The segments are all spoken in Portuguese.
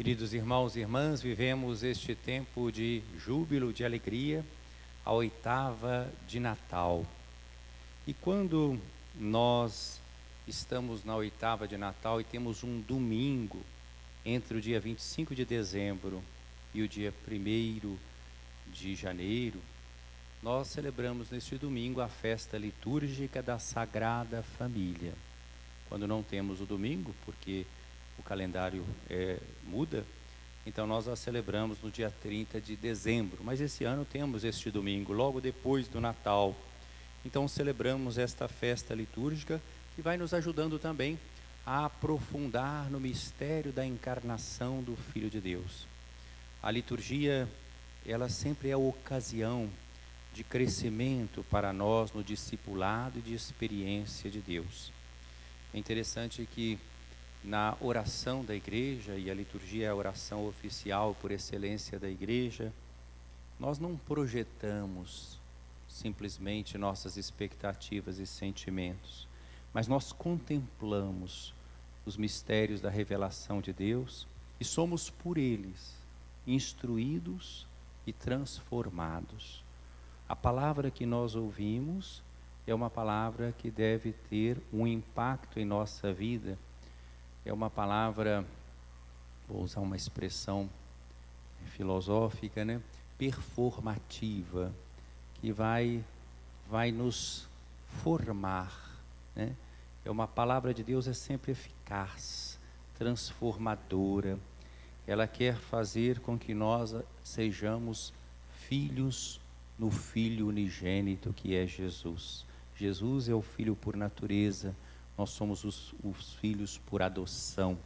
Queridos irmãos e irmãs, vivemos este tempo de júbilo, de alegria, a oitava de Natal. E quando nós estamos na oitava de Natal e temos um domingo entre o dia 25 de dezembro e o dia 1º de janeiro, nós celebramos neste domingo a festa litúrgica da Sagrada Família. Quando não temos o domingo, porque o calendário muda, então nós a celebramos no dia 30 de dezembro, mas esse ano temos este domingo, logo depois do Natal. Então celebramos esta festa litúrgica que vai nos ajudando também a aprofundar no mistério da encarnação do Filho de Deus. A liturgia, ela sempre é a ocasião de crescimento para nós no discipulado e de experiência de Deus. É interessante que na oração da igreja, e a liturgia é a oração oficial por excelência da igreja, nós não projetamos simplesmente nossas expectativas e sentimentos, mas nós contemplamos os mistérios da revelação de Deus e somos por eles instruídos e transformados. A palavra que nós ouvimos é uma palavra que deve ter um impacto em nossa vida. É uma palavra, vou usar uma expressão filosófica, performativa, que vai nos formar, É uma palavra de Deus, é sempre eficaz, transformadora. Ela quer fazer com que nós sejamos filhos no Filho unigênito que é Jesus. Jesus é o Filho por natureza, nós somos os filhos por adoção.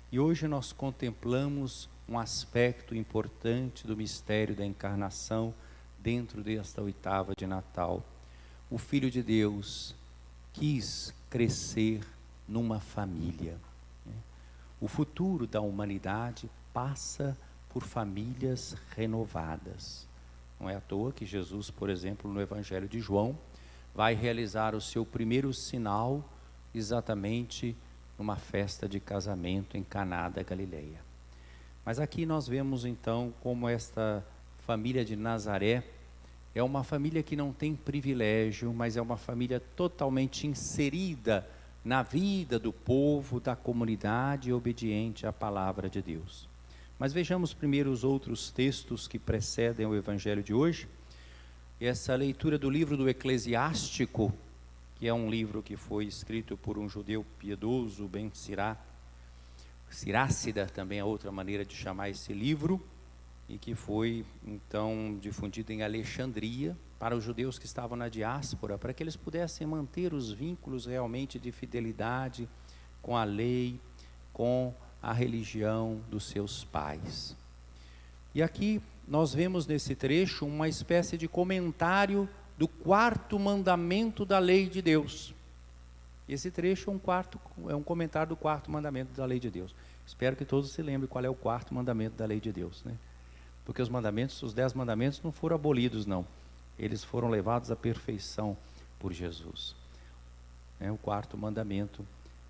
E hoje nós contemplamos um aspecto importante do mistério da encarnação dentro desta oitava de Natal. O Filho de Deus quis crescer numa família. O futuro da humanidade passa por famílias renovadas. Não é à toa que Jesus, por exemplo, no Evangelho de João, vai realizar o seu primeiro sinal exatamente numa festa de casamento em Caná da Galileia. Mas aqui nós vemos então como esta família de Nazaré é uma família que não tem privilégio, mas é uma família totalmente inserida na vida do povo, da comunidade, obediente à palavra de Deus. Mas vejamos primeiro os outros textos que precedem o Evangelho de hoje. Essa leitura do livro do Eclesiástico, que é um livro que foi escrito por um judeu piedoso, Ben Sirácida, também é outra maneira de chamar esse livro, e que foi então difundido em Alexandria para os judeus que estavam na diáspora, para que eles pudessem manter os vínculos realmente de fidelidade com a lei, com a religião dos seus pais. E aqui nós vemos nesse trecho uma espécie de comentário do 4º mandamento da lei de Deus. Esse trecho é um comentário do 4º mandamento da lei de Deus. Espero que todos se lembrem qual é o 4º mandamento da lei de Deus, Porque os 10 mandamentos não foram abolidos, não. Eles foram levados à perfeição por Jesus. O 4º mandamento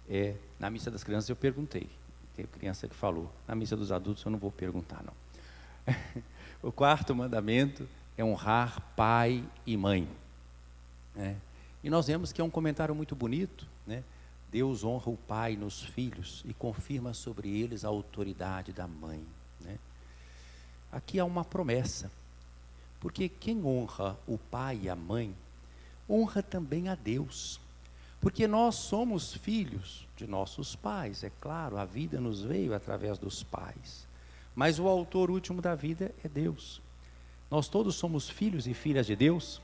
é, na missa das crianças eu perguntei, tem criança que falou, na missa dos adultos eu não vou perguntar, não. O 4º mandamento é honrar pai e mãe. E nós vemos que é um comentário muito bonito, Deus honra o pai nos filhos e confirma sobre eles a autoridade da mãe. Aqui há uma promessa, porque quem honra o pai e a mãe, honra também a Deus, porque nós somos filhos de nossos pais, é claro, a vida nos veio através dos pais, mas o autor último da vida é Deus. Nós todos somos filhos e filhas de Deus,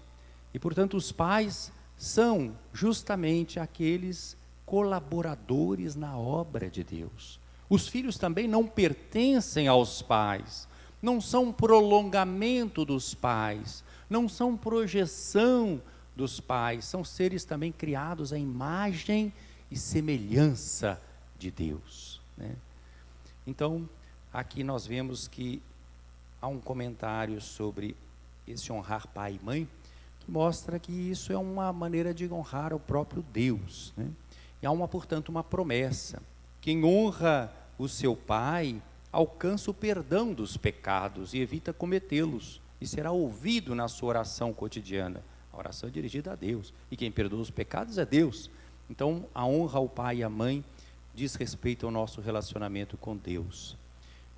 e portanto os pais são justamente aqueles colaboradores na obra de Deus. Os filhos também não pertencem aos pais, não são prolongamento dos pais, não são projeção dos pais, são seres também criados à imagem e semelhança de Deus. Então, aqui nós vemos que há um comentário sobre esse honrar pai e mãe, que mostra que isso é uma maneira de honrar o próprio Deus. E há, portanto, uma promessa. Quem honra o seu pai alcança o perdão dos pecados e evita cometê-los, e será ouvido na sua oração cotidiana. A oração é dirigida a Deus, e quem perdoa os pecados é Deus. Então, a honra ao pai e à mãe diz respeito ao nosso relacionamento com Deus.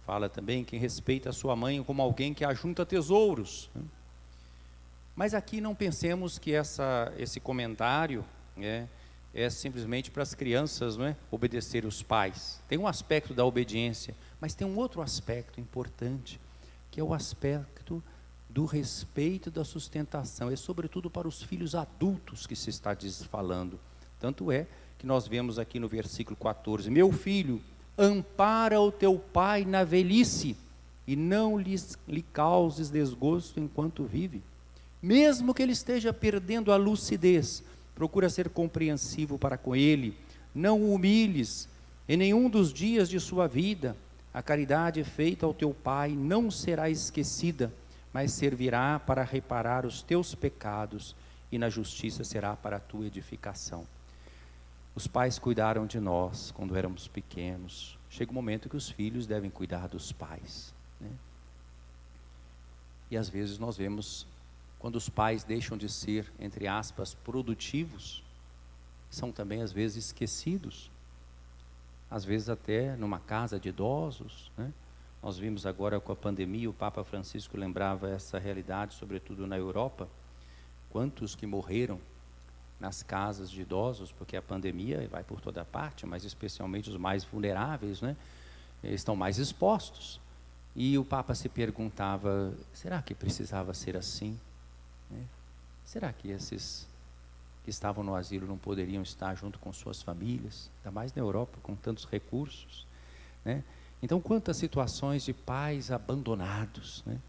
Fala também quem respeita a sua mãe como alguém que ajunta tesouros. Mas aqui não pensemos que esse comentário é simplesmente para as crianças, não é? Obedecer os pais. Tem um aspecto da obediência, mas tem um outro aspecto importante, que é o aspecto do respeito e da sustentação. É sobretudo para os filhos adultos que se está falando. Tanto é que nós vemos aqui no versículo 14: meu filho, ampara o teu pai na velhice, e não lhe causes desgosto enquanto vive. Mesmo que ele esteja perdendo a lucidez, procura ser compreensivo para com ele, não o humilhes em nenhum dos dias de sua vida. A caridade feita ao teu pai não será esquecida, mas servirá para reparar os teus pecados, e na justiça será para a tua edificação. Os pais cuidaram de nós quando éramos pequenos. Chega um momento que os filhos devem cuidar dos pais, né? E às vezes nós vemos, quando os pais deixam de ser, entre aspas, produtivos, são também às vezes esquecidos. Às vezes até numa casa de idosos, né? Nós vimos agora com a pandemia, o Papa Francisco lembrava essa realidade, sobretudo na Europa. Quantos que morreram nas casas de idosos, porque a pandemia vai por toda parte, mas especialmente os mais vulneráveis, né? Estão mais expostos. E o Papa se perguntava, será que precisava ser assim? Será que esses que estavam no asilo não poderiam estar junto com suas famílias, ainda mais na Europa, com tantos recursos, né? Então, quantas situações de pais abandonados, né?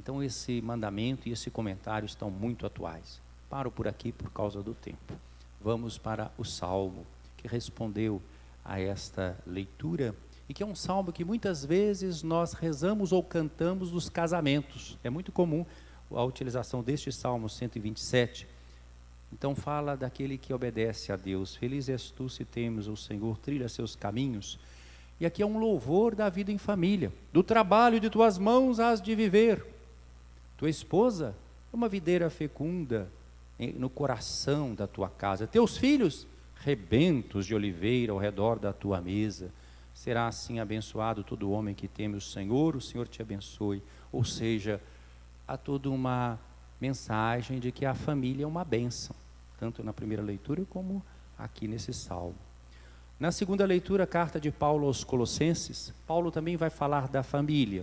Então, esse mandamento e esse comentário estão muito atuais. Paro por aqui por causa do tempo. Vamos para o Salmo, que respondeu a esta leitura, e que é um salmo que muitas vezes nós rezamos ou cantamos nos casamentos. É muito comum a utilização deste Salmo 127. Então fala daquele que obedece a Deus. Feliz és tu se temes o Senhor, trilha seus caminhos. E aqui é um louvor da vida em família. Do trabalho de tuas mãos has de viver. Tua esposa é uma videira fecunda no coração da tua casa. Teus filhos, rebentos de oliveira ao redor da tua mesa. Será assim abençoado todo homem que teme o Senhor te abençoe. Ou seja, há toda uma mensagem de que a família é uma bênção, tanto na primeira leitura como aqui nesse salmo. Na segunda leitura, a carta de Paulo aos Colossenses, Paulo também vai falar da família.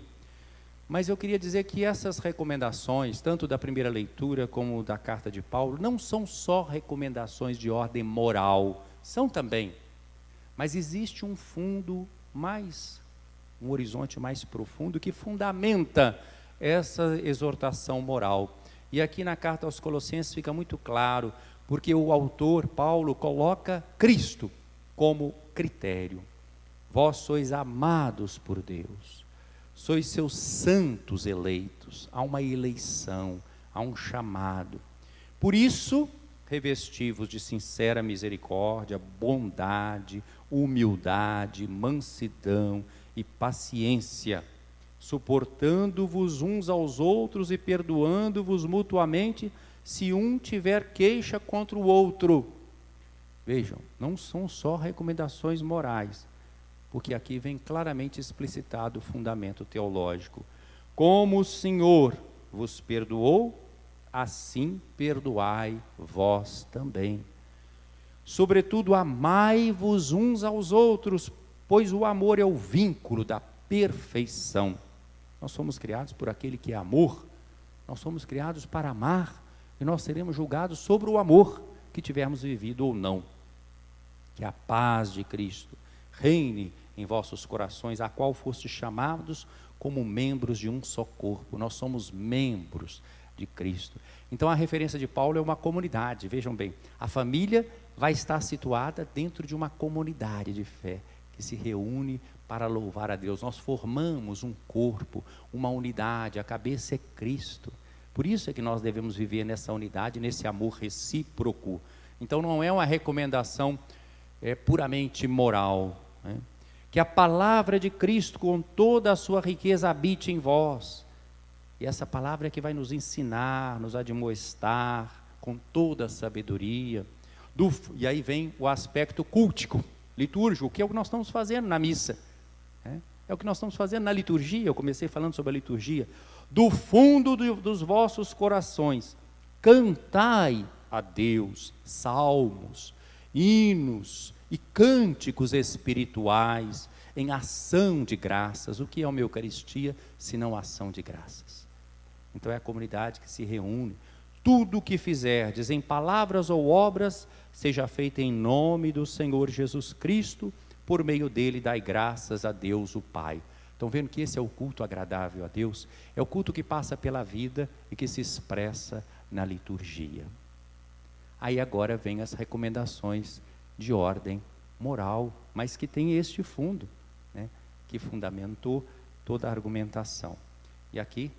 Mas eu queria dizer que essas recomendações, tanto da primeira leitura como da carta de Paulo, não são só recomendações de ordem moral, são também. Mas existe um fundo um horizonte mais profundo que fundamenta essa exortação moral. E aqui na carta aos Colossenses fica muito claro, porque o autor, Paulo, coloca Cristo como critério. Vós sois amados por Deus, sois seus santos eleitos. Há uma eleição, há um chamado. Por isso, revesti-vos de sincera misericórdia, bondade, humildade, mansidão e paciência, suportando-vos uns aos outros e perdoando-vos mutuamente, se um tiver queixa contra o outro. Vejam, não são só recomendações morais, porque aqui vem claramente explicitado o fundamento teológico. Como o Senhor vos perdoou, assim perdoai vós também. Sobretudo, amai-vos uns aos outros, pois o amor é o vínculo da perfeição. Nós somos criados por aquele que é amor, nós somos criados para amar, e nós seremos julgados sobre o amor que tivermos vivido ou não. Que a paz de Cristo reine em vossos corações, a qual fostes chamados como membros de um só corpo. Nós somos membros de Cristo. Então a referência de Paulo é uma comunidade. Vejam bem, a família vai estar situada dentro de uma comunidade de fé, que se reúne para louvar a Deus. Nós formamos um corpo, uma unidade, a cabeça é Cristo. Por isso é que nós devemos viver nessa unidade, nesse amor recíproco. Então não é uma recomendação puramente moral, né? que a palavra de Cristo com toda a sua riqueza habite em vós. E essa palavra é que vai nos ensinar, nos admoestar com toda a sabedoria. E aí vem o aspecto cultico, litúrgico, que é o que nós estamos fazendo na missa. É o que nós estamos fazendo na liturgia. Eu comecei falando sobre a liturgia. Do fundo dos vossos corações, cantai a Deus salmos, hinos e cânticos espirituais em ação de graças. O que é uma Eucaristia, senão ação de graças? Então é a comunidade que se reúne. Tudo o que fizerdes em palavras ou obras, seja feito em nome do Senhor Jesus Cristo, por meio dele dai graças a Deus o Pai. Estão vendo que esse é o culto agradável a Deus? É o culto que passa pela vida e que se expressa na liturgia. Aí agora vem as recomendações de ordem moral, mas que tem este fundo, né, que fundamentou toda a argumentação. E aqui,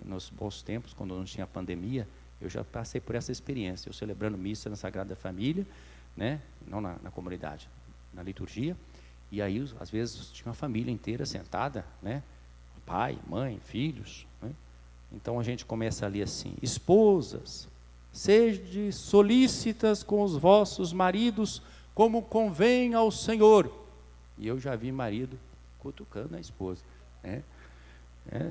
nos bons tempos, quando não tinha pandemia, eu já passei por essa experiência, eu celebrando missa na Sagrada Família, né, não na comunidade, na liturgia. E aí, às vezes, tinha uma família inteira sentada, né? Pai, mãe, filhos, né? Então a gente começa ali assim: esposas, sede solícitas com os vossos maridos, como convém ao Senhor. E eu já vi marido cutucando a esposa, né?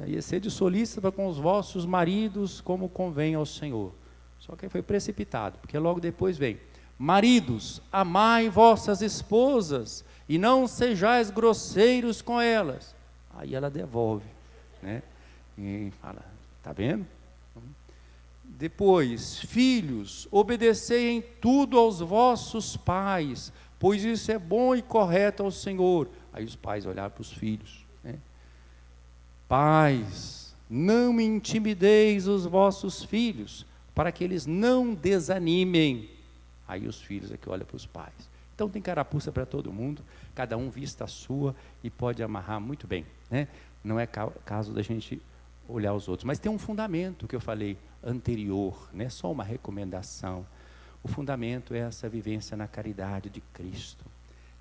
Ia ser de solícita com os vossos maridos, como convém ao Senhor. Só que foi precipitado, porque logo depois vem: maridos, amai vossas esposas, e não sejais grosseiros com elas. Aí ela devolve, né? E fala: está vendo? Depois: filhos, obedecei em tudo aos vossos pais, pois isso é bom e correto ao Senhor. Aí os pais olharam para os filhos, né? Pais, não me intimideis os vossos filhos, para que eles não desanimem. Aí os filhos é que olham para os pais. Então tem carapuça para todo mundo, cada um vista a sua e pode amarrar muito bem, né? Não é caso da gente olhar os outros, mas tem um fundamento que eu falei anterior, não é só uma recomendação. O fundamento é essa vivência na caridade de Cristo.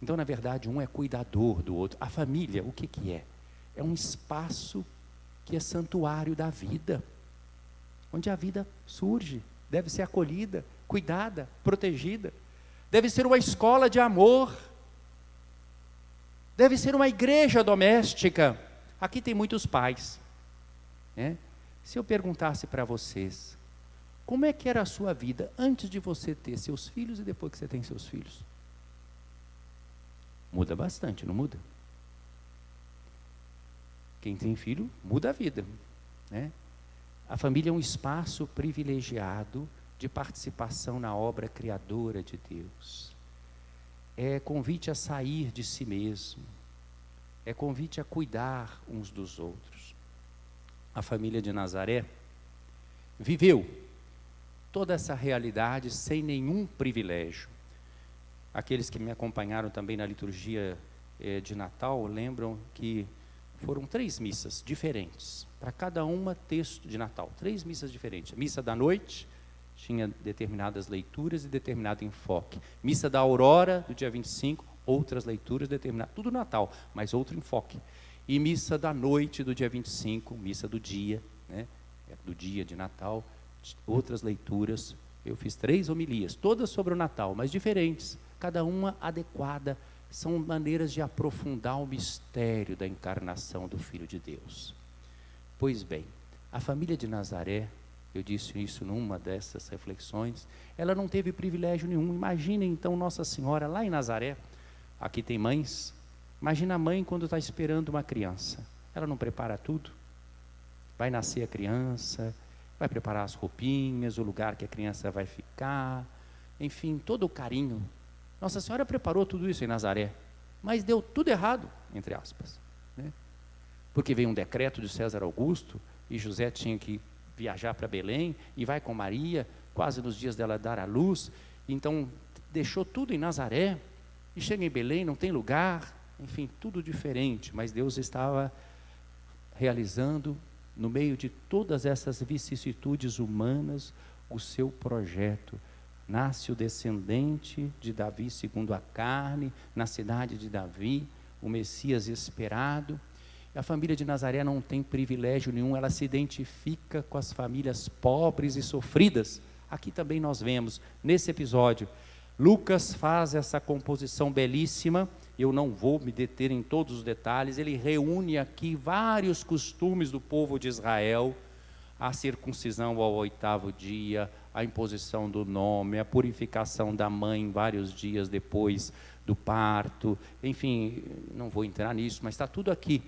Então, na verdade, um é cuidador do outro. A família, o que que é? É um espaço que é santuário da vida, onde a vida surge, deve ser acolhida, cuidada, protegida. Deve ser uma escola de amor, deve ser uma igreja doméstica. Aqui tem muitos pais, né? Se eu perguntasse para vocês, como é que era a sua vida antes de você ter seus filhos e depois que você tem seus filhos? Muda bastante, não muda? Quem tem filho, muda a vida, né? A família é um espaço privilegiado de participação na obra criadora de Deus. É convite a sair de si mesmo, é convite a cuidar uns dos outros. A família de Nazaré viveu toda essa realidade sem nenhum privilégio. Aqueles que me acompanharam também na liturgia de Natal lembram que foram 3 missas diferentes, para cada uma texto de Natal, 3 missas diferentes. A missa da noite tinha determinadas leituras e determinado enfoque. Missa da aurora, do dia 25, outras leituras determinadas, tudo Natal, mas outro enfoque. E missa da noite, do dia 25, missa do dia, né? Do dia de Natal, outras leituras. Eu fiz 3 homilias, todas sobre o Natal, mas diferentes, cada uma adequada. São maneiras de aprofundar o mistério da encarnação do Filho de Deus. Pois bem, a família de Nazaré, eu disse isso numa dessas reflexões, ela não teve privilégio nenhum. Imagina então Nossa Senhora lá em Nazaré. Aqui tem mães. Imagina a mãe quando está esperando uma criança. Ela não prepara tudo? Vai nascer a criança, vai preparar as roupinhas, o lugar que a criança vai ficar, enfim, todo o carinho. Nossa Senhora preparou tudo isso em Nazaré, mas deu tudo errado, entre aspas, né? Porque veio um decreto de César Augusto e José tinha que viajar para Belém e vai com Maria, quase nos dias dela dar à luz. Então deixou tudo em Nazaré e chega em Belém, não tem lugar, enfim, tudo diferente. Mas Deus estava realizando, no meio de todas essas vicissitudes humanas, o seu projeto. Nasce o descendente de Davi segundo a carne, na cidade de Davi, o Messias esperado. A família de Nazaré não tem privilégio nenhum, ela se identifica com as famílias pobres e sofridas. Aqui também nós vemos, nesse episódio, Lucas faz essa composição belíssima. Eu não vou me deter em todos os detalhes. Ele reúne aqui vários costumes do povo de Israel: a circuncisão ao 8º dia, a imposição do nome, a purificação da mãe vários dias depois do parto, enfim, não vou entrar nisso, mas está tudo aqui.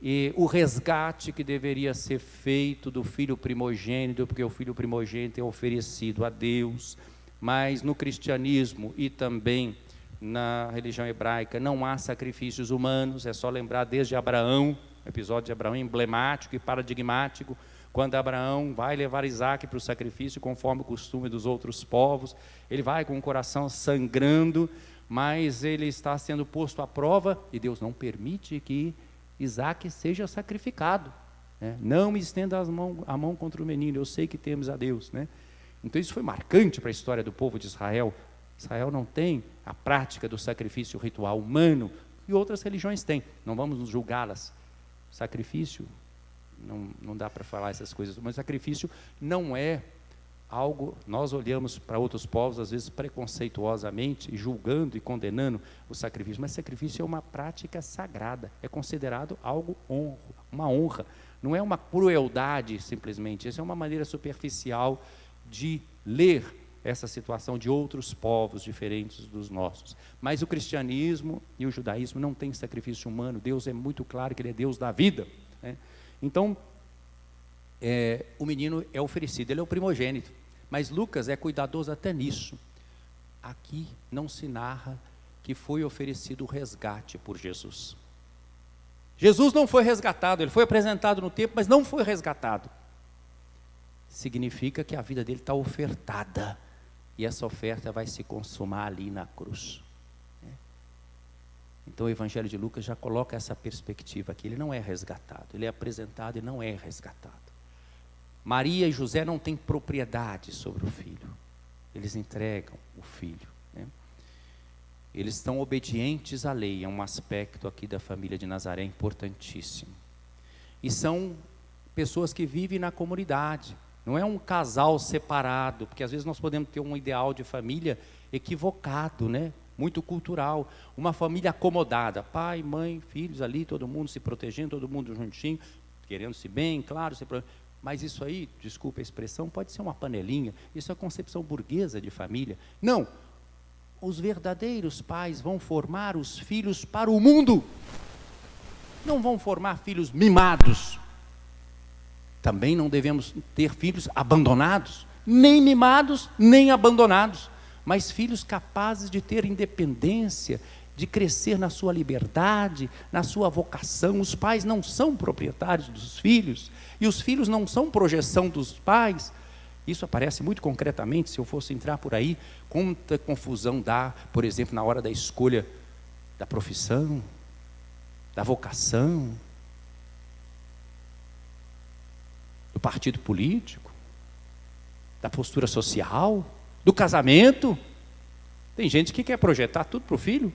E o resgate que deveria ser feito do filho primogênito, porque o filho primogênito é oferecido a Deus, mas no cristianismo e também na religião hebraica não há sacrifícios humanos. É só lembrar desde Abraão, o episódio de Abraão emblemático e paradigmático, quando Abraão vai levar Isaque para o sacrifício, conforme o costume dos outros povos. Ele vai com o coração sangrando, mas ele está sendo posto à prova, e Deus não permite que Isaque seja sacrificado, né? Não me estenda a mão contra o menino, eu sei que temos a Deus, né? Então isso foi marcante para a história do povo de Israel. Israel não tem a prática do sacrifício ritual humano, e outras religiões têm, não vamos julgá-las. Sacrifício, não dá para falar essas coisas, mas sacrifício não é algo, nós olhamos para outros povos, às vezes preconceituosamente, julgando e condenando o sacrifício, mas sacrifício é uma prática sagrada, é considerado algo uma honra, não é uma crueldade simplesmente. Isso é uma maneira superficial de ler essa situação de outros povos diferentes dos nossos. Mas o cristianismo e o judaísmo não tem sacrifício humano. Deus é muito claro que Ele é Deus da vida, né? Então, o menino é oferecido, ele é o primogênito, mas Lucas é cuidadoso até nisso. Aqui não se narra que foi oferecido o resgate por Jesus. Jesus não foi resgatado, ele foi apresentado no templo, mas não foi resgatado. Significa que a vida dele está ofertada, e essa oferta vai se consumar ali na cruz. Então o Evangelho de Lucas já coloca essa perspectiva aqui. Ele não é resgatado, ele é apresentado e não é resgatado. Maria e José não têm propriedade sobre o filho, eles entregam o filho, né? Eles estão obedientes à lei, é um aspecto aqui da família de Nazaré importantíssimo. E são pessoas que vivem na comunidade, não é um casal separado, porque às vezes nós podemos ter um ideal de família equivocado, né? Muito cultural, uma família acomodada, pai, mãe, filhos ali, todo mundo se protegendo, todo mundo juntinho, querendo-se bem, claro, mas isso aí, desculpa a expressão, pode ser uma panelinha. Isso é a concepção burguesa de família. Não, os verdadeiros pais vão formar os filhos para o mundo, não vão formar filhos mimados. Também não devemos ter filhos abandonados, nem mimados, nem abandonados, mas filhos capazes de ter independência, de crescer na sua liberdade, na sua vocação. Os pais não são proprietários dos filhos, e os filhos não são projeção dos pais. Isso aparece muito concretamente, se eu fosse entrar por aí, quanta confusão dá, por exemplo, na hora da escolha da profissão, da vocação, do partido político, da postura social, do casamento. Tem gente que quer projetar tudo para o filho.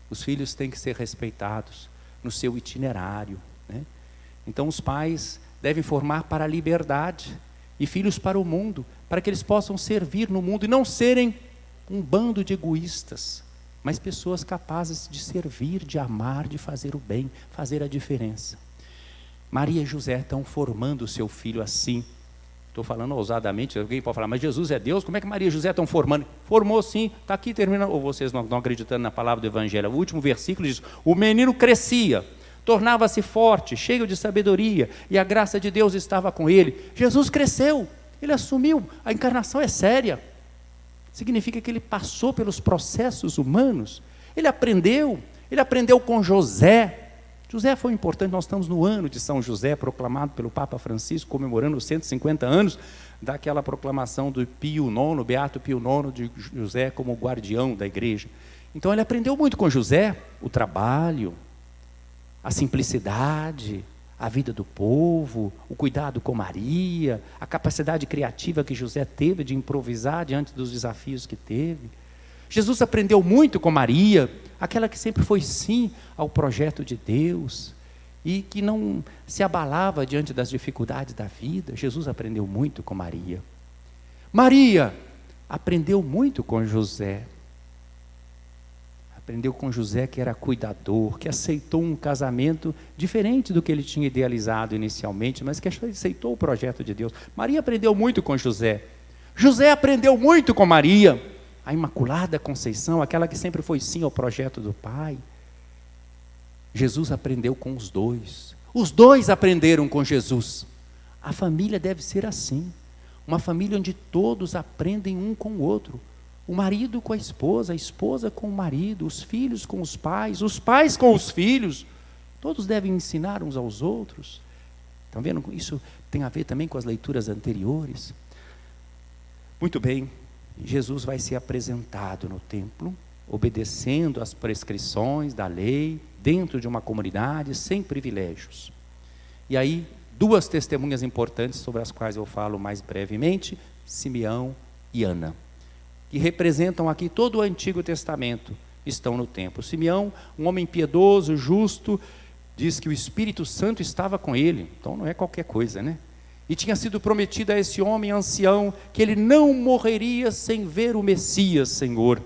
Os filhos têm que ser respeitados no seu itinerário, né? Então os pais devem formar para a liberdade, e filhos para o mundo, para que eles possam servir no mundo e não serem um bando de egoístas, mas pessoas capazes de servir, de amar, de fazer o bem, fazer a diferença. Maria e José estão formando o seu filho assim. Estou falando ousadamente, alguém pode falar, mas Jesus é Deus, como é que Maria e José estão formando? Formou sim, está aqui, termina, ou vocês não estão acreditando na palavra do Evangelho. O último versículo diz: o menino crescia, tornava-se forte, cheio de sabedoria, e a graça de Deus estava com ele. Jesus cresceu, ele assumiu, a encarnação é séria, significa que ele passou pelos processos humanos, ele aprendeu com José. José foi importante, nós estamos no ano de São José, proclamado pelo Papa Francisco, comemorando os 150 anos daquela proclamação do Pio IX, Beato Pio IX, de José como guardião da igreja. Então ele aprendeu muito com José, o trabalho, a simplicidade, a vida do povo, o cuidado com Maria, a capacidade criativa que José teve de improvisar diante dos desafios que teve. Jesus aprendeu muito com Maria, aquela que sempre foi sim ao projeto de Deus e que não se abalava diante das dificuldades da vida. Jesus aprendeu muito com Maria. Maria aprendeu muito com José. Aprendeu com José, que era cuidador, que aceitou um casamento diferente do que ele tinha idealizado inicialmente, mas que aceitou o projeto de Deus. Maria aprendeu muito com José. José aprendeu muito com Maria, a Imaculada Conceição, aquela que sempre foi sim ao projeto do Pai. Jesus aprendeu com os dois aprenderam com Jesus. A família deve ser assim, uma família onde todos aprendem um com o outro. O marido com a esposa com o marido, os filhos com os pais com os filhos. Todos devem ensinar uns aos outros. Estão vendo? Isso tem a ver também com as leituras anteriores. Muito bem, Jesus vai ser apresentado no templo, obedecendo às prescrições da lei, dentro de uma comunidade, sem privilégios. E aí, duas testemunhas importantes sobre as quais eu falo mais brevemente, Simeão e Ana, que representam aqui todo o Antigo Testamento, estão no templo. Simeão, um homem piedoso, justo, diz que o Espírito Santo estava com ele, então não é qualquer coisa, né? E tinha sido prometido a esse homem ancião que ele não morreria sem ver o Messias, Senhor.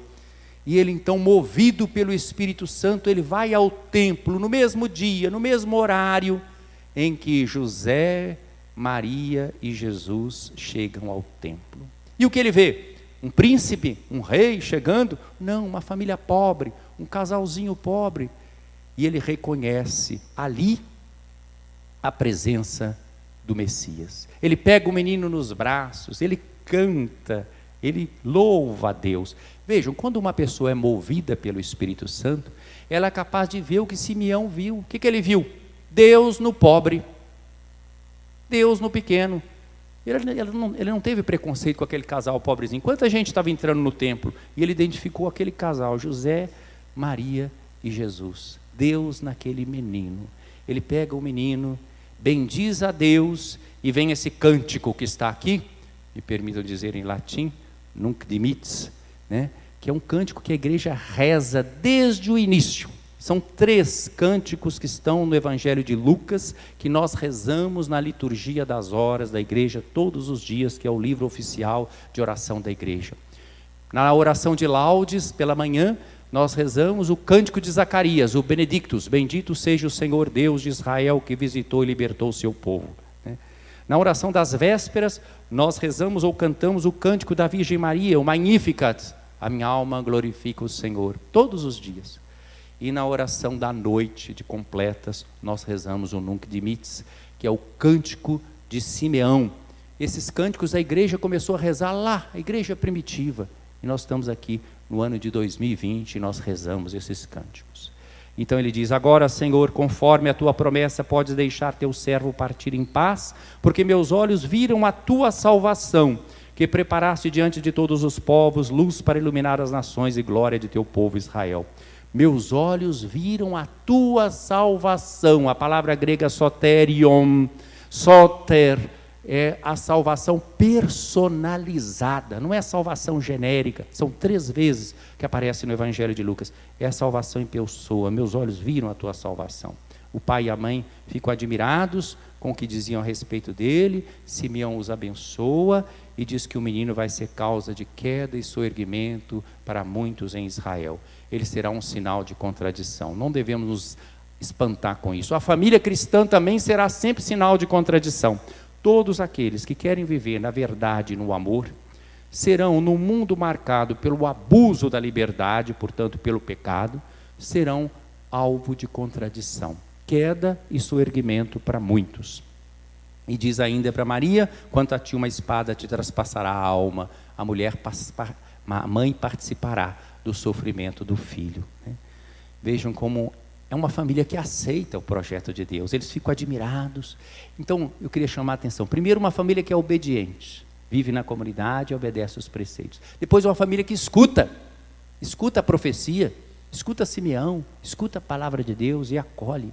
E ele então, movido pelo Espírito Santo, ele vai ao templo no mesmo dia, no mesmo horário em que José, Maria e Jesus chegam ao templo. E o que ele vê? Um príncipe, um rei chegando? Não, uma família pobre, um casalzinho pobre. E ele reconhece ali a presença do Messias. Ele pega o menino nos braços, ele canta, ele louva a Deus. Vejam, quando uma pessoa é movida pelo Espírito Santo, ela é capaz de ver o que Simeão viu. O que ele viu? Deus no pobre, Deus no pequeno. Ele não teve preconceito com aquele casal pobrezinho. Quanta gente estava entrando no templo e ele identificou aquele casal, José, Maria e Jesus. Deus naquele menino. Ele pega o menino, bendiz a Deus, e vem esse cântico que está aqui, me permitam dizer em latim, Nunc dimittis, né? Que é um cântico que a igreja reza desde o início. São 3 cânticos que estão no Evangelho de Lucas, que nós rezamos na liturgia das horas da igreja todos os dias, que é o livro oficial de oração da igreja. Na oração de laudes, pela manhã, nós rezamos o cântico de Zacarias, o Benedictus, bendito seja o Senhor Deus de Israel, que visitou e libertou o seu povo. Na oração das vésperas, nós rezamos ou cantamos o cântico da Virgem Maria, o Magnificat, a minha alma glorifica o Senhor, todos os dias. E na oração da noite de completas, nós rezamos o Nunc dimittis, que é o cântico de Simeão. Esses cânticos a igreja começou a rezar lá, a igreja primitiva. E nós estamos aqui no ano de 2020 e nós rezamos esses cânticos. Então ele diz: agora, Senhor, conforme a tua promessa, podes deixar teu servo partir em paz, porque meus olhos viram a tua salvação, que preparaste diante de todos os povos, luz para iluminar as nações e glória de teu povo Israel. Meus olhos viram a tua salvação. A palavra grega soterion, soter, é a salvação personalizada, não é a salvação genérica. São 3 vezes que aparece no Evangelho de Lucas. É a salvação em pessoa. Meus olhos viram a tua salvação. O pai e a mãe ficam admirados com o que diziam a respeito dele. Simeão os abençoa e diz que o menino vai ser causa de queda e soerguimento para muitos em Israel. Ele será um sinal de contradição. Não devemos nos espantar com isso. A família cristã também será sempre sinal de contradição. Todos aqueles que querem viver na verdade e no amor serão, num mundo marcado pelo abuso da liberdade, portanto pelo pecado, serão alvo de contradição, queda e soerguimento para muitos. E diz ainda para Maria: quanto a ti uma espada te traspassará a alma, a mãe participará do sofrimento do filho. Vejam como é uma família que aceita o projeto de Deus, eles ficam admirados. Então eu queria chamar a atenção: primeiro, uma família que é obediente, vive na comunidade e obedece os preceitos. Depois, uma família que escuta a profecia, escuta Simeão, escuta a palavra de Deus e acolhe.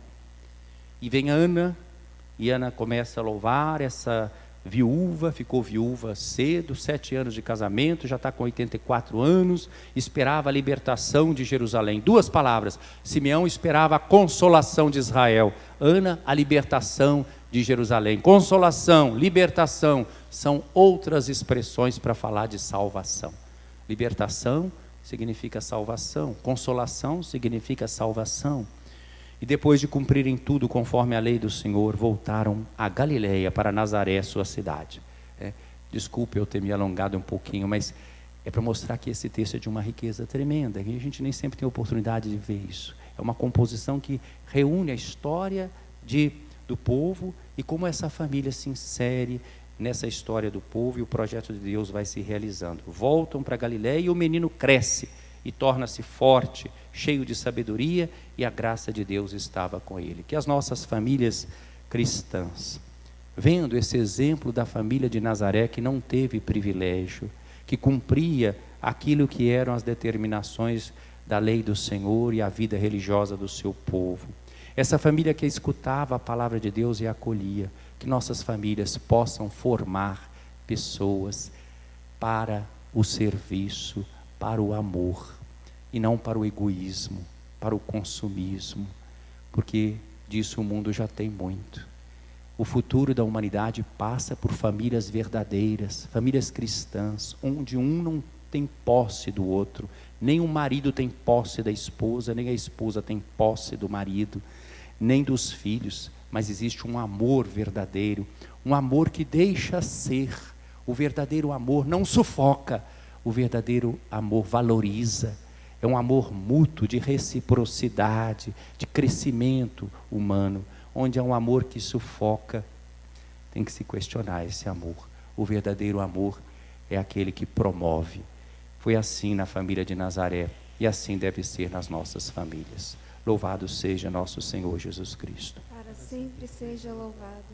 E vem Ana, e Ana começa a louvar essa viúva, ficou viúva cedo, 7 anos de casamento, já está com 84 anos, esperava a libertação de Jerusalém. 2 palavras, Simeão esperava a consolação de Israel, Ana a libertação de Jerusalém. Consolação, libertação, são outras expressões para falar de salvação. Libertação significa salvação, consolação significa salvação. E depois de cumprirem tudo conforme a lei do Senhor, voltaram a Galileia, para Nazaré, sua cidade. Desculpe eu ter me alongado um pouquinho, mas é para mostrar que esse texto é de uma riqueza tremenda, e a gente nem sempre tem oportunidade de ver isso. É uma composição que reúne a história do povo e como essa família se insere nessa história do povo, e o projeto de Deus vai se realizando. Voltam para Galileia e o menino cresce e torna-se forte, cheio de sabedoria, e a graça de Deus estava com ele. Que as nossas famílias cristãs, vendo esse exemplo da família de Nazaré, que não teve privilégio, que cumpria aquilo que eram as determinações da lei do Senhor e a vida religiosa do seu povo, essa família que escutava a palavra de Deus e a acolhia, que nossas famílias possam formar pessoas para o serviço, para o amor, e não para o egoísmo, para o consumismo, porque disso o mundo já tem muito. O futuro da humanidade passa por famílias verdadeiras, famílias cristãs, onde um não tem posse do outro, nem o marido tem posse da esposa, nem a esposa tem posse do marido, nem dos filhos, mas existe um amor verdadeiro, um amor que deixa ser. O verdadeiro amor não sufoca, o verdadeiro amor valoriza. É um amor mútuo, de reciprocidade, de crescimento humano. Onde há um amor que sufoca, tem que se questionar esse amor. O verdadeiro amor é aquele que promove. Foi assim na família de Nazaré, e assim deve ser nas nossas famílias. Louvado seja nosso Senhor Jesus Cristo. Para sempre seja louvado.